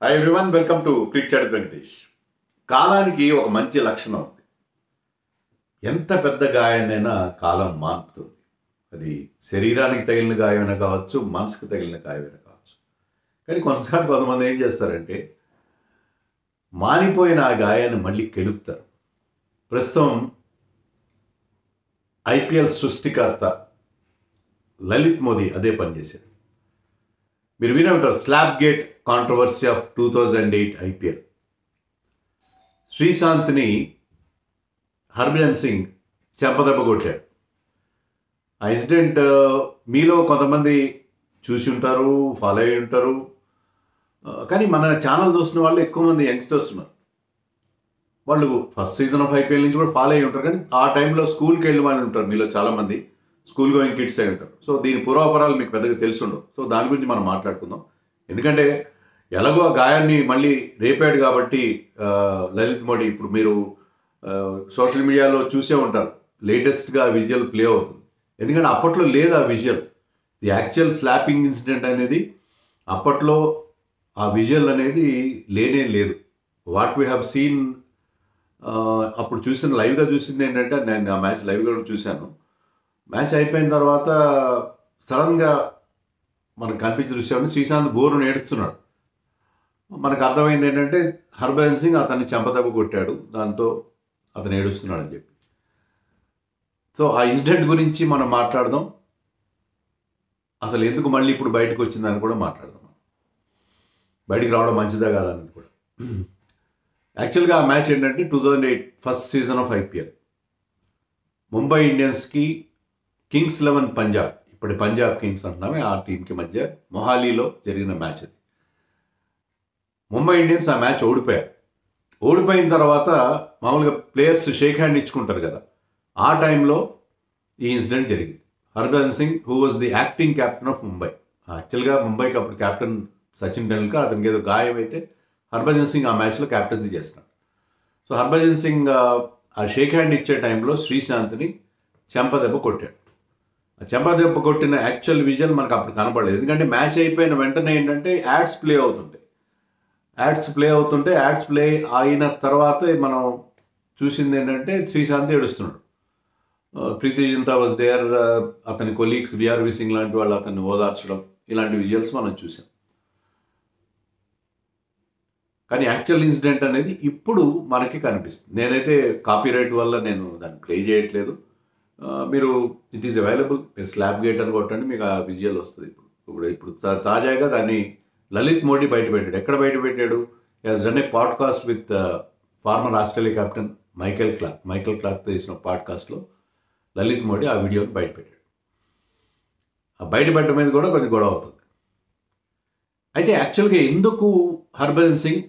Hi everyone, welcome to cricket Venkatesh. కాలానికి ఒక మంచి లక్షణం ఉంది. ఎంత పెద్ద గాయాన్నైనా కాలం మాన్పుతుంది. అది శరీరానికి తగిలిన గాయమైనా కావచ్చు, మనసుకు తగిలిన గాయమైనా కావచ్చు. కానీ కొంతమంది ఏం చేస్తారంటే మానిపోయిన ఆ గాయాన్ని మళ్ళీ కెలుపుతారు. ప్రస్తుతం ఐపీఎల్ సృష్టికర్త లలిత్ మోదీ అదే పనిచేశారు. మీరు వినే ఉంటారు slap gate controversy of 2008 IPL. శ్రీశాంత్ని హర్భజన్ సింగ్ చెంపదెబ్బ కొట్టాడు. ఆ ఇన్సిడెంట్ మీలో కొంతమంది చూసి ఉంటారు, ఫాలో అయి ఉంటారు. కానీ మన ఛానల్ చూస్తున్న వాళ్ళు ఎక్కువ మంది యంగ్స్టర్స్ ఉన్నారు. వాళ్ళు ఫస్ట్ సీజన్ ఆఫ్ ఐపీఎల్ నుంచి కూడా ఫాలో అయి ఉంటారు. కానీ ఆ టైంలో స్కూల్కి వెళ్ళిన వాళ్ళు ఉంటారు మీలో చాలామంది, స్కూల్ గోయింగ్ కిడ్స్ అయి ఉంటారు. సో దీని పూర్వాపరాలు మీకు పెద్దగా తెలుసుండవు. సో దాని గురించి మనం మాట్లాడుకుందాం. ఎందుకంటే ఎలాగో ఆ గాయాన్ని మళ్ళీ రేపాడు కాబట్టి లలిత్ మోడీ, ఇప్పుడు మీరు సోషల్ మీడియాలో చూసే ఉంటారు, లేటెస్ట్గా విజువల్ ప్లే అవుతుంది. ఎందుకంటే అప్పట్లో లేదు ఆ visual. The actual slapping incident అనేది అప్పట్లో ఆ విజువల్ అనేది లేనే లేదు. వాట్ వీ హ్యావ్ సీన్, అప్పుడు చూసిన లైవ్గా చూసింది ఏంటంటే, నేను ఆ మ్యాచ్ లైవ్గా చూశాను. మ్యాచ్ అయిపోయిన తర్వాత సడన్గా మనకు కనిపించిన దృశ్యాన్ని శ్రీశాంత్ బోరును ఏడుస్తున్నాడు. మనకు అర్థమైంది ఏంటంటే హర్భజన్ సింగ్ అతన్ని చెంపదెబ్బ కొట్టాడు, దాంతో అతను ఏడుస్తున్నాడు అని చెప్పి. సో ఆ ఇన్సిడెంట్ గురించి మనం మాట్లాడదాం. అసలు ఎందుకు మళ్ళీ ఇప్పుడు బయటకు వచ్చిందని కూడా మాట్లాడదాం. బయటికి రావడం మంచిదా కాదని కూడా. యాక్చువల్గా ఆ మ్యాచ్ ఏంటంటే 2008 first season of IPL. Mumbai ఇండియన్స్కి కింగ్స్ 11 పంజాబ్, ఇప్పుడు పంజాబ్ కింగ్స్ అంటున్నామే, ఆ టీంకి మధ్య మొహాలీలో జరిగిన మ్యాచ్ అది. ముంబై ఇండియన్స్ ఆ మ్యాచ్ ఓడిపోయారు. ఓడిపోయిన తర్వాత మామూలుగా ప్లేయర్స్ షేక్ హ్యాండ్ ఇచ్చుకుంటారు కదా, ఆ టైంలో ఈ ఇన్సిడెంట్ జరిగింది. Harbhajan Singh who was the acting captain of Mumbai. యాక్చువల్గా ముంబైకి అప్పుడు క్యాప్టెన్ సచిన్ టెండూల్కర్, అతనికి ఏదో గాయం అయితే హర్భజన్ సింగ్ ఆ మ్యాచ్లో క్యాప్టెన్సీ చేస్తున్నాడు. సో హర్భజన్ సింగ్ ఆ షేక్ హ్యాండ్ ఇచ్చే టైంలో శ్రీశాంత్ని చెంపదెబ్బ కొట్టాడు. ఆ చెంపదెబ్బ కొట్టిన యాక్చువల్ విజువల్ మనకు అప్పుడు కనపడలేదు. ఎందుకంటే మ్యాచ్ అయిపోయిన వెంటనే ఏంటంటే యాడ్స్ ప్లే అయిన తర్వాత మనం చూసింది ఏంటంటే శ్రీశాంత్ ఏడుస్తున్నాడు. ప్రీతి జింటా వాజ్ దేర్, అతని కొలీగ్స్ విఆర్వి సింగ్ లాంటి వాళ్ళు అతన్ని ఓదార్చడం, ఇలాంటి విజువల్స్ మనం చూసాం. కానీ యాక్చువల్ ఇన్సిడెంట్ అనేది ఇప్పుడు మనకి కనిపిస్తుంది. నేనైతే కాపీరైట్ వల్ల నేను దాన్ని ప్లే చేయట్లేదు. మీరు ఇట్ ఈస్ అవైలబుల్, మీరు స్లాప్ గేట్ అని కొట్టండి, మీకు ఆ విజువల్ వస్తుంది. ఇప్పుడు తాజాగా దాన్ని లలిత్ మోడీ బయటపెట్టాడు. ఎక్కడ బయటపెట్టాడు? Has done a podcast with former Australia captain Michael క్లార్క్తో చేసిన పాడ్కాస్ట్లో లలిత్ మోడీ ఆ వీడియోని బయటపెట్టాడు. ఆ బయటపెట్టడం మీద కూడా కొంచెం గొడవ అవుతుంది. అయితే యాక్చువల్గా ఎందుకు హర్భజన్ సింగ్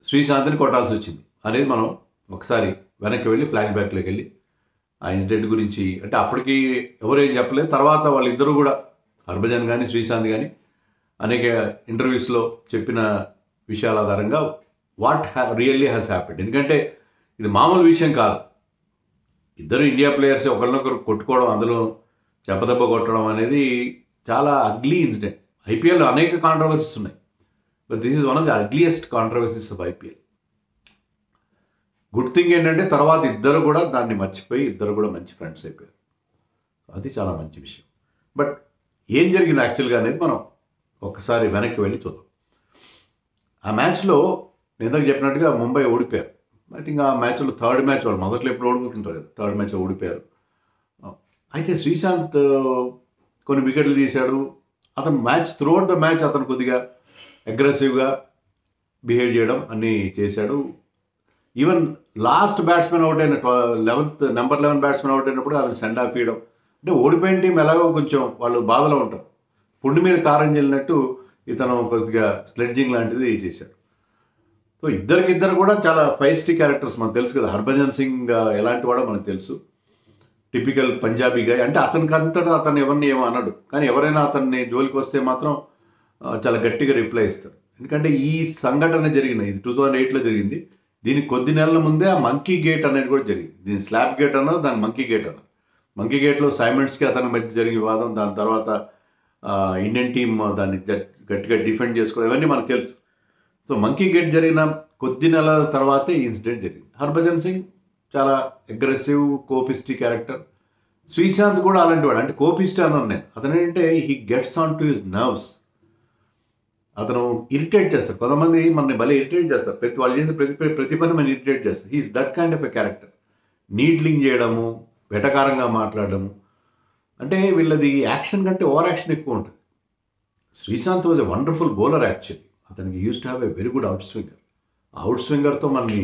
శ్రీశాంత్ని కొట్టాల్సి వచ్చింది అనేది మనం ఒకసారి వెనక్కి వెళ్ళి ఫ్లాష్ బ్యాక్లోకి వెళ్ళి ఆ ఇన్సిడెంట్ గురించి, అంటే అప్పటికి ఎవరేం చెప్పలేదు. తర్వాత వాళ్ళిద్దరూ కూడా, హర్భజన్ కానీ శ్రీశాంత్ కానీ, అనేక ఇంటర్వ్యూస్లో చెప్పిన విషయాల ఆధారంగా వాట్ రియల్లీ హ్యాస్ హ్యాపెండ్. ఎందుకంటే ఇది మామూలు విషయం కాదు. ఇద్దరు ఇండియా ప్లేయర్స్ ఒకరినొకరు కొట్టుకోవడం, అందులో చెంపదెబ్బ కొట్టడం అనేది చాలా అగ్లీ ఇన్సిడెంట్. ఐపీఎల్లో అనేక కాంట్రవర్సీస్ ఉన్నాయి, but this is one of the ugliest controversies of IPL. Good thing ఏంటంటే తర్వాత ఇద్దరు కూడా దాన్ని మర్చిపోయి ఇద్దరు కూడా మంచి ఫ్రెండ్స్ అయిపోయారు. అది చాలా మంచి విషయం. బట్ ఏం జరిగింది యాక్చువల్గా అనేది మనం ఒకసారి వెనక్కి వెళ్ళి చూద్దాం. ఆ మ్యాచ్లో ఇందాక చెప్పినట్టుగా ముంబై ఓడిపోయారు. ఐ థింక్ ఆ మ్యాచ్లో థర్డ్ మ్యాచ్, వాళ్ళు మొదట్లో ఎప్పుడు ఓడిపోతుంటారు కదా, థర్డ్ మ్యాచ్లో ఓడిపోయారు. అయితే శ్రీశాంత్ కొన్ని వికెట్లు తీశాడు. అతను మ్యాచ్ త్రూఅవుట్ ద మ్యాచ్ అతను కొద్దిగా అగ్రెసివ్గా బిహేవ్ చేయడం అన్నీ చేశాడు. ఈవెన్ లాస్ట్ బ్యాట్స్మెన్ అవుట్ అయిన నెంబర్ 11 బ్యాట్స్మెన్ అవుట్ అయినప్పుడు అతను సెండ్ ఆఫ్ ఇవ్వడం. అంటే ఓడిపోయిన టీం ఎలాగో కొంచెం వాళ్ళు బాధలో ఉంటారు. పుండు మీద కారం చెల్లినట్టు ఇతను కొద్దిగా స్లెడ్జింగ్ లాంటిది చేశాడు. సో ఇద్దరు కూడా చాలా ఫైస్టీ క్యారెక్టర్స్, మనకు తెలుసు కదా. హర్భజన్ సింగ్ ఎలాంటి వాడో మనకు తెలుసు, టిపికల్ పంజాబీ గాయ్. అంటే అతనికంతటా అతను ఎవరిని ఏమో అన్నాడు, కానీ ఎవరైనా అతన్ని జోలికి వస్తే మాత్రం చాలా గట్టిగా రిప్లై ఇస్తారు. ఎందుకంటే ఈ సంఘటన జరిగింది, ఇది 2008లో జరిగింది. దీనికి కొద్ది నెలల ముందే ఆ మంకీ గేట్ అనేది కూడా జరిగింది. దీని స్లాప్ గేట్ అన్నది, దాని మంకీ గేట్ అన్నది. మంకీ గేట్లో సైమండ్స్కి అతని మధ్య జరిగిన వివాదం, దాని తర్వాత ఇండియన్ టీం దాన్ని గట్టిగా డిఫెండ్ చేసుకోవడం, ఇవన్నీ మనకు తెలుసు. సో మంకీ గేట్ జరిగిన కొద్ది నెలల తర్వాతే ఈ ఇన్సిడెంట్ జరిగింది. హర్భజన్ సింగ్ చాలా అగ్రెసివ్ కోపిస్టీ క్యారెక్టర్. శ్రీశాంత్ కూడా అలాంటి వాడు, అంటే కోపిస్ట్ అన్నాను నేను. అతను ఏంటంటే he gets on to his nerves. అతను ఇరిటేట్ చేస్తారు. కొంతమంది మనని భలే ఇరిటేట్ చేస్తారు. వాళ్ళు చేసే ప్రతి పని మనం ఇరిటేట్ చేస్తారు. He's that kind of a character. Needling చేయడము, వెటకారంగా మాట్లాడడము, అంటే వీళ్ళది యాక్షన్ కంటే ఓవర్ యాక్షన్ ఎక్కువ ఉంటుంది. Sreesanth was a wonderful bowler actually. అతనికి used to have a very good out swinger. ఆ అవుట్ స్వింగర్తో మనని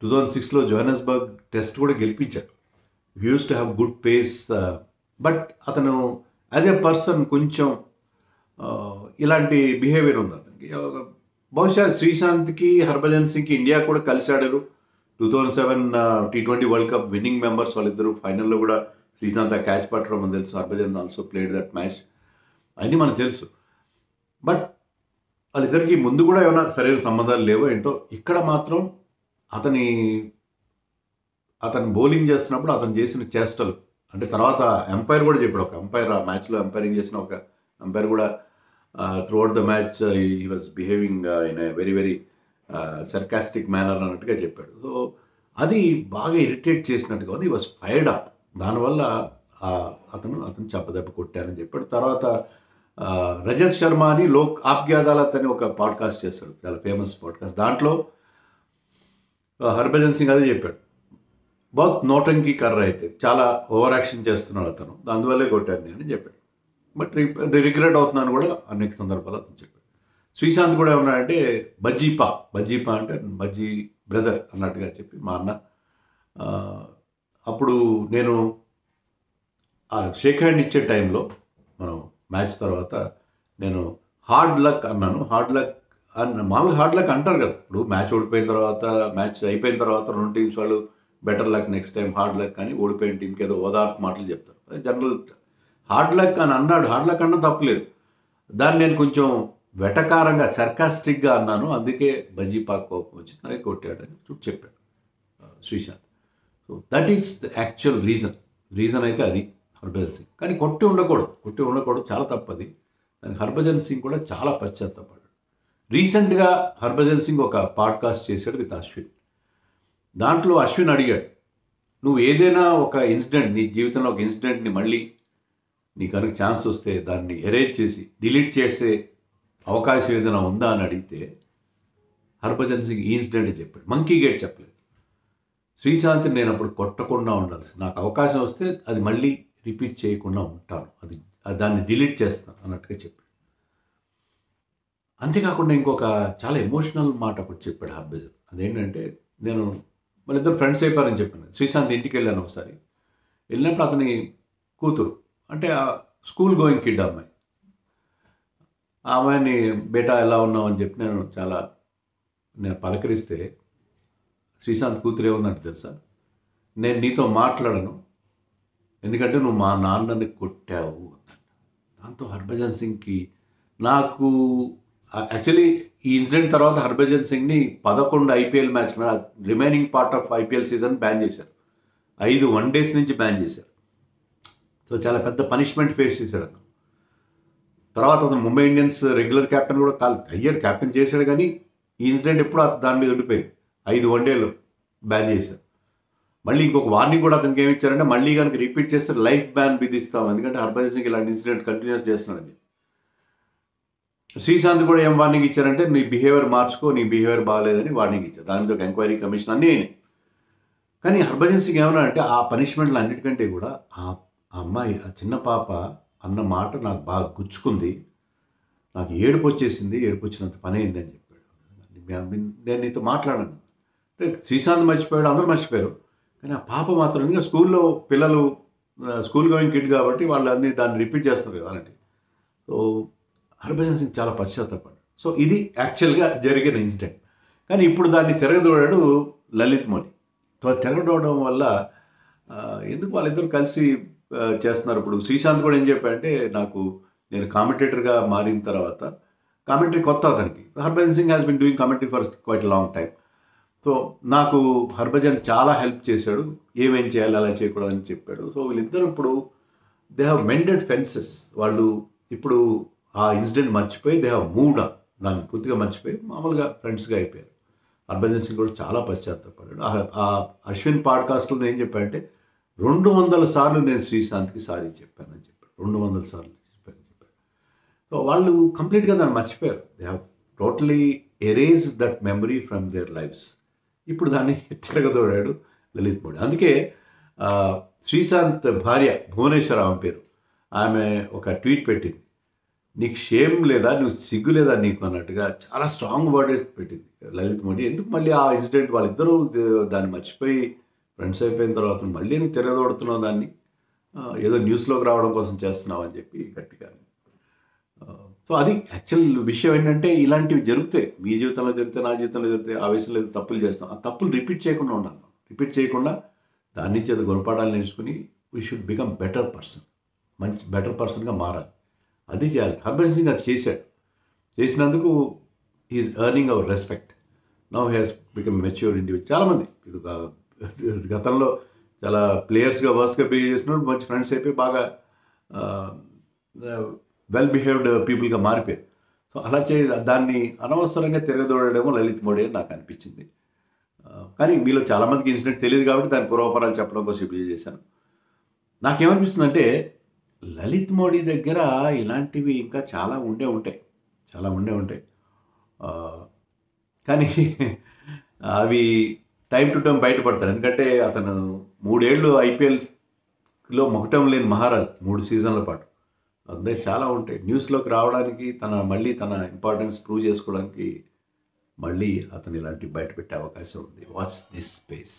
2006లో జోహానస్బర్గ్ టెస్ట్ కూడా గెలిపించాడు. Used to have good pace. But అతను యాజ్ ఎ పర్సన్ కొంచెం ఇలాంటి బిహేవియర్ ఉంది అతనికి. బహుశా శ్రీశాంత్కి హర్భజన్ సింగ్కి ఇండియా కూడా కలిసి ఆడారు. 2007 T20 world cup winnowing members వాళ్ళిద్దరు. ఫైనల్లో కూడా శ్రీశాంత్ ఆ క్యాచ్ పట్టడం మనకు తెలుసు. Harbhajan also played that match, అన్నీ మనకు తెలుసు. బట్ వాళ్ళిద్దరికి ముందు కూడా ఏమైనా సరైన సంబంధాలు లేవో ఏంటో. ఇక్కడ మాత్రం అతను బౌలింగ్ చేస్తున్నప్పుడు అతను చేసిన చేష్టలు, అంటే తర్వాత ఎంపైర్ కూడా చెప్పాడు. ఒక ఎంపైర్ ఆ మ్యాచ్లో ఎంపైరింగ్ చేసిన ఒక ఎంపైర్ కూడా త్రూఅవుట్ ద మ్యాచ్ ఈ was behaving in a very very sarcastic manner అన్నట్టుగా చెప్పాడు. సో అది బాగా ఇరిటేట్ చేసినట్టుగా ఉంది. ఈ వాజ్ ఫైర్డ్ అప్. దానివల్ల అతను చెప్పదెబ్బ కొట్టానని చెప్పాడు. తర్వాత రజత్ శర్మ అని లోక్ ఆప్కి అదాలత్ అని ఒక పాడ్కాస్ట్ చేస్తాడు, చాలా ఫేమస్ పాడ్కాస్ట్. దాంట్లో హర్భజన్ సింగ్ అదే చెప్పాడు, బహుత్ నోటంకి కర్ర అయితే, చాలా ఓవర్ యాక్షన్ చేస్తున్నాడు అతను, అందువల్లే కొట్టాను నేను అని చెప్పాడు. బట్ రిగ్రెట్ అవుతున్నాను కూడా అనేక సందర్భాలు అతను చెప్పాడు. శ్రీశాంత్ కూడా ఏమన్నాడంటే బజ్జీపా అంటే బజ్జీ బ్రదర్ అన్నట్టుగా చెప్పి మా అన్న. అప్పుడు నేను ఆ షేక్ హ్యాండ్ ఇచ్చే టైంలో మనం మ్యాచ్ తర్వాత నేను హార్డ్ లక్ అన్నాను. మామూలుగా హార్డ్ లక్ అంటారు కదా. ఇప్పుడు మ్యాచ్ ఓడిపోయిన తర్వాత, మ్యాచ్ అయిపోయిన తర్వాత రెండు టీమ్స్ వాళ్ళు better luck next time, hard luck అని ఓడిపోయిన టీంకి ఏదో ఓదార్పు మాటలు చెప్తారు. జనరల్ హార్డ్ లక్ అని అన్నాడు. హార్డ్ లక్ అన్నా తప్పలేదు. దాన్ని నేను కొంచెం వెటకారంగా సర్కాస్టిక్గా అన్నాను, అందుకే బజీపాక్ కోపం వచ్చింది, అది కొట్టాడని చెప్పాడు Sreesanth. So that is the actual reason అయితే అది హర్భజన్ సింగ్. కానీ కొట్టి ఉండకూడదు, చాలా తప్పది. దానికి హర్భజన్ సింగ్ కూడా చాలా పశ్చాత్తాపడ్డాడు. రీసెంట్గా హర్భజన్ సింగ్ ఒక పాడ్కాస్ట్ చేశాడు విత్ అశ్విన్. దాంట్లో అశ్విన్ అడిగాడు, నువ్వు ఏదైనా ఒక ఇన్సిడెంట్, నీ జీవితంలో ఒక ఇన్సిడెంట్ని మళ్ళీ నీ కనుక ఛాన్స్ వస్తే దాన్ని ఎరేజ్ చేసి డిలీట్ చేసే అవకాశం ఏదైనా ఉందా అని అడిగితే హర్భజన్ సింగ్ ఈ ఇన్సిడెంట్ చెప్పాడు, మంకీ గేట్ చెప్పలేదు. శ్రీశాంత్ని నేను అప్పుడు కొట్టకుండా ఉండాల్సి, నాకు అవకాశం వస్తే అది మళ్ళీ రిపీట్ చేయకుండా ఉంటాను, దాన్ని డిలీట్ చేస్తాను అన్నట్టుగా చెప్పాడు. అంతేకాకుండా ఇంకొక చాలా ఎమోషనల్ మాట ఒకటి చెప్పాడు హర్భజన్. అదేంటంటే, నేను వాళ్ళిద్దరు ఫ్రెండ్స్ అయిపోయారని చెప్పాను. శ్రీశాంత్ ఇంటికి వెళ్ళాను ఒకసారి. వెళ్ళినప్పుడు అతని కూతురు, అంటే స్కూల్ గోయింగ్ కిడ్ అమ్మాయి, ఆ అమ్మాయిని బేటా ఎలా ఉన్నావు అని చెప్పి నేను పలకరిస్తే శ్రీశాంత్ కూతురు ఏముందంటే తెలుసా, నేను నీతో మాట్లాడను ఎందుకంటే నువ్వు మా నాన్నని కొట్టావు. దాంతో హర్భజన్ సింగ్కి, నాకు యాక్చువల్లీ ఈ ఇన్సిడెంట్ తర్వాత హర్భజన్ సింగ్ని 11 IPL match remaining part of IPL season ban చేశారు. 5 వన్డేస్ నుంచి బ్యాన్ చేశారు. సో చాలా పెద్ద పనిష్మెంట్ ఫేస్ చేశాడు అతను. తర్వాత అతను ముంబై ఇండియన్స్ రెగ్యులర్ క్యాప్టెన్ కూడా అయ్యాడు, క్యాప్టెన్ చేశాడు. కానీ ఈ ఇన్సిడెంట్ ఎప్పుడు దాని మీద ఉండిపోయింది. 5 వన్డేలు బ్యాన్ చేశారు. మళ్ళీ ఇంకొక వార్నింగ్ కూడా అతనికి ఏమి ఇచ్చారంటే, మళ్ళీ కనుక రిపీట్ చేస్తే లైఫ్ బ్యాన్ విధిస్తాం, ఎందుకంటే హర్భజన్ సింగ్ ఇలాంటి ఇన్సిడెంట్ కంటిన్యూస్ చేస్తున్నాడని. శ్రీశాంత్ కూడా ఏం వార్నింగ్ ఇచ్చారంటే, నీ బిహేవియర్ మార్చుకో, నీ బిహేవియర్ బాగాలేదని వార్నింగ్ ఇచ్చారు. దాని మీద ఒక ఎంక్వైరీ కమిషన్ అన్నీ అయినాయి. కానీ హర్భజన్ సింగ్ ఏమన్నా అంటే, ఆ పనిష్మెంట్లు అన్నిటికంటే కూడా ఆ అమ్మాయి, ఆ చిన్న పాప అన్న మాట నాకు బాగా గుచ్చుకుంది, నాకు ఏడుపు వచ్చేసింది, ఏడుపు వచ్చినంత పని అయింది అని చెప్పాడు. నేను నీతో మాట్లాడాను అంటే శ్రీశాంత్ మర్చిపోయాడు, అందరూ మర్చిపోయారు. కానీ ఆ పాప మాత్రం, ఇంకా స్కూల్లో పిల్లలు స్కూల్ గోయింగ్ కిడ్ కాబట్టి వాళ్ళు దాన్ని రిపీట్ చేస్తున్నారు కదా అలాంటి. సో హర్భజన్ సింగ్ చాలా పశ్చాత్తాపడ్డాడు. సో ఇది యాక్చువల్గా జరిగిన ఇన్సిడెంట్. కానీ ఇప్పుడు దాన్ని తిరగదోడాడు లలిత్ మోడీ. తిరగదోడడం వల్ల ఎందుకు వాళ్ళిద్దరూ కలిసి చేస్తున్నారు. ఇప్పుడు శ్రీశాంత్ కూడా ఏం చెప్పాడంటే, నేను కామెంటేటర్గా మారిన తర్వాత, కామెంటరీ కొత్త అతనికి, Harbhajan Singh has been doing commentary for quite long time. So నాకు హర్భజన్ చాలా హెల్ప్ చేశాడు, ఏమేం చేయాలి అలా చేయకూడదని చెప్పాడు. సో వీళ్ళిద్దరు ఇప్పుడు దే హ్యావ్ మెండెడ్ ఫెన్సెస్. వాళ్ళు ఇప్పుడు ఆ ఇన్సిడెంట్ మర్చిపోయి దే హ్యావ్ మూవ్డ్ ఆన్. దాన్ని పూర్తిగా మర్చిపోయి మామూలుగా ఫ్రెండ్స్గా అయిపోయారు. హర్భజన్ సింగ్ కూడా చాలా పశ్చాత్తాపడ్డాడు. ఆ అశ్విన్ పాడ్కాస్ట్లో ఏం చెప్పాడంటే 200 సార్లు నేను శ్రీశాంత్కి సారీ చెప్పానని చెప్పాడు. 200 సార్లు చెప్పానని చెప్పాడు. సో వాళ్ళు కంప్లీట్గా దాన్ని మర్చిపోయారు. They have totally erase that memory from there lifes. ఇప్పుడు దాన్ని తిరగదోడాడు లలిత్ మోడీ. అందుకే శ్రీశాంత్ భార్య భువనేశ్వర్ ఆమె పేరు, ఆమె ఒక ట్వీట్ పెట్టింది, నీకు షేమ్ లేదా, నువ్వు సిగ్గు లేదా నీకు అన్నట్టుగా చాలా స్ట్రాంగ్ వర్డ్స్ పెట్టింది లలిత్ మోడీ. ఎందుకు మళ్ళీ ఆ ఇన్సిడెంట్ వాళ్ళిద్దరూ దాన్ని మర్చిపోయి ఫ్రెండ్స్ అయిపోయిన తర్వాత మళ్ళీ నువ్వు తిరగదోడుతున్నావు దాన్ని, ఏదో న్యూస్లోకి రావడం కోసం చేస్తున్నావు అని చెప్పి గట్టిగా. సో అది యాక్చువల్ విషయం ఏంటంటే ఇలాంటివి జరుగుతాయి, మీ జీవితంలో జరిగితే, నా జీవితంలో జరిగితే, ఆ వయసులో తప్పులు చేస్తాం. ఆ తప్పులు రిపీట్ చేయకుండా ఉండాలి. రిపీట్ చేయకుండా దాని నుంచి అది గుణపాఠాలు నేర్చుకుని we should become better person, మంచి బెటర్ పర్సన్గా మారాలి. అది చేయాలి. హర్భజన్ సింగ్ అది చేశాడు. చేసినందుకు is earning our respect. Now he has become matured individual. చాలామంది ఇది గతంలో చాలా ప్లేయర్స్గా వర్స్గా బిహేవ్ చేసినప్పుడు మంచి ఫ్రెండ్స్ అయిపోయి బాగా వెల్ బిహేవ్డ్ పీపుల్గా మారిపోయారు. సో అలా దాన్ని అనవసరంగా తిరగదోడేమో లలిత్ మోడీ అని నాకు అనిపించింది. కానీ మీలో చాలామందికి ఇన్సిడెంట్ తెలియదు కాబట్టి దాని పూర్వపరాలు చెప్పడం కోసం ఇప్పుడు చేశాను. నాకేమనిపిస్తుందంటే లలిత్ మోడీ దగ్గర ఇలాంటివి ఇంకా చాలా ఉండే ఉంటాయి. కానీ అవి టైం టు టైం బయటపడతాడు. ఎందుకంటే అతను 3 ఏళ్ళు ఐపీఎల్లో మొహటం లేని మహారాజ్, 3 సీజన్ల పాటు. అదే చాలా ఉంటాయి న్యూస్లోకి రావడానికి, మళ్ళీ తన ఇంపార్టెన్స్ ప్రూవ్ చేసుకోవడానికి మళ్ళీ అతను ఇలాంటివి బయట పెట్టే అవకాశం ఉంది. What's this space.